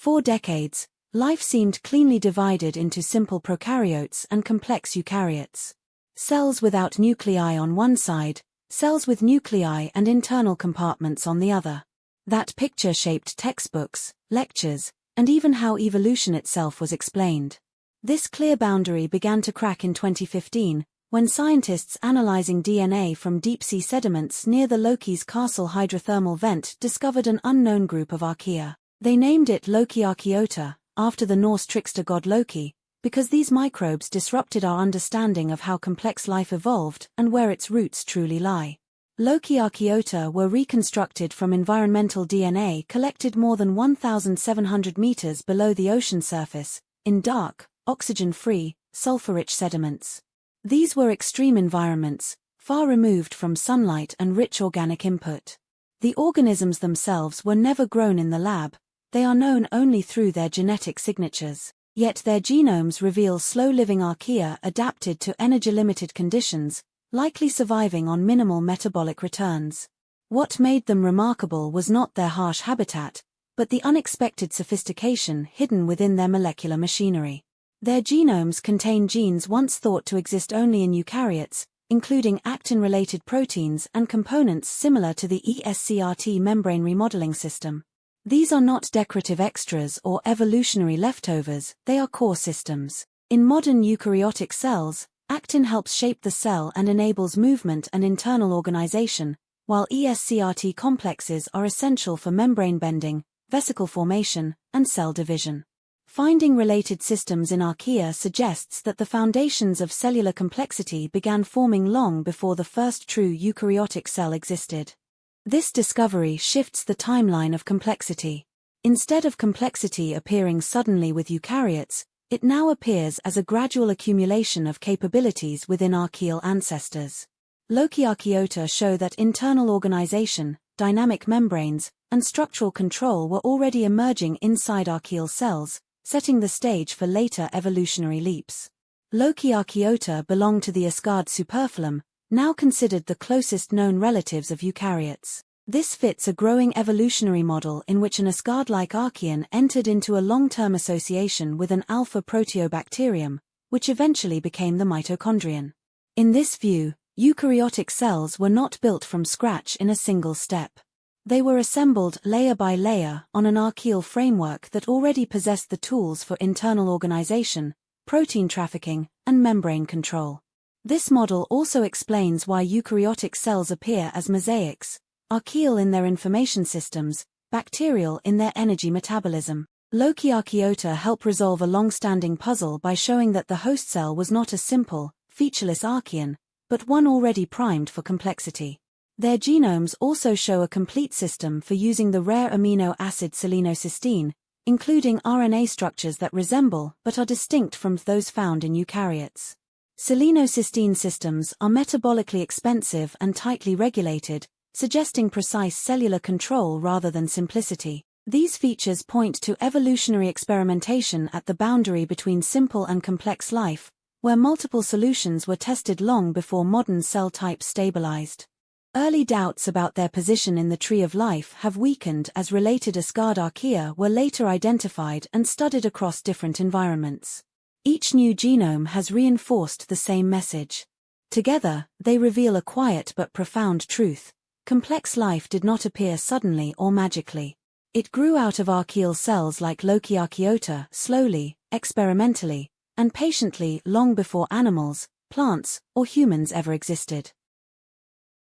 For decades, life seemed cleanly divided into simple prokaryotes and complex eukaryotes. Cells without nuclei on one side, cells with nuclei and internal compartments on the other. That picture shaped textbooks, lectures, and even how evolution itself was explained. This clear boundary began to crack in 2015, when scientists analyzing DNA from deep-sea sediments near the Loki's castle hydrothermal vent discovered an unknown group of archaea. They named it Lokiarchaeota, after the Norse trickster god Loki, because these microbes disrupted our understanding of how complex life evolved and where its roots truly lie. Lokiarchaeota were reconstructed from environmental DNA collected more than 1,700 meters below the ocean surface, in dark, oxygen-free, sulfur-rich sediments. These were extreme environments, far removed from sunlight and rich organic input. The organisms themselves were never grown in the lab, they are known only through their genetic signatures. Yet their genomes reveal slow-living archaea adapted to energy-limited conditions, likely surviving on minimal metabolic returns. What made them remarkable was not their harsh habitat, but the unexpected sophistication hidden within their molecular machinery. Their genomes contain genes once thought to exist only in eukaryotes, including actin-related proteins and components similar to the ESCRT membrane remodeling system. These are not decorative extras or evolutionary leftovers, they are core systems. In modern eukaryotic cells, actin helps shape the cell and enables movement and internal organization, while ESCRT complexes are essential for membrane bending, vesicle formation, and cell division. Finding related systems in archaea suggests that the foundations of cellular complexity began forming long before the first true eukaryotic cell existed. This discovery shifts the timeline of complexity. Instead of complexity appearing suddenly with eukaryotes, it now appears as a gradual accumulation of capabilities within archaeal ancestors. Lokiarchaeota show that internal organization, dynamic membranes, and structural control were already emerging inside archaeal cells, setting the stage for later evolutionary leaps. Lokiarchaeota belong to the Asgard superphylum, now considered the closest known relatives of eukaryotes. This fits a growing evolutionary model in which an Asgard-like archaean entered into a long-term association with an alpha-proteobacterium, which eventually became the mitochondrion. In this view, eukaryotic cells were not built from scratch in a single step. They were assembled layer by layer on an archaeal framework that already possessed the tools for internal organization, protein trafficking, and membrane control. This model also explains why eukaryotic cells appear as mosaics, archaeal in their information systems, bacterial in their energy metabolism. Lokiarchaeota help resolve a long-standing puzzle by showing that the host cell was not a simple, featureless archaean, but one already primed for complexity. Their genomes also show a complete system for using the rare amino acid selenocysteine, including RNA structures that resemble but are distinct from those found in eukaryotes. Selenocysteine systems are metabolically expensive and tightly regulated, suggesting precise cellular control rather than simplicity. These features point to evolutionary experimentation at the boundary between simple and complex life, where multiple solutions were tested long before modern cell types stabilized. Early doubts about their position in the tree of life have weakened as related Asgard archaea were later identified and studied across different environments. Each new genome has reinforced the same message. Together, they reveal a quiet but profound truth. Complex life did not appear suddenly or magically. It grew out of archaeal cells like Lokiarchaeota slowly, experimentally, and patiently long before animals, plants, or humans ever existed.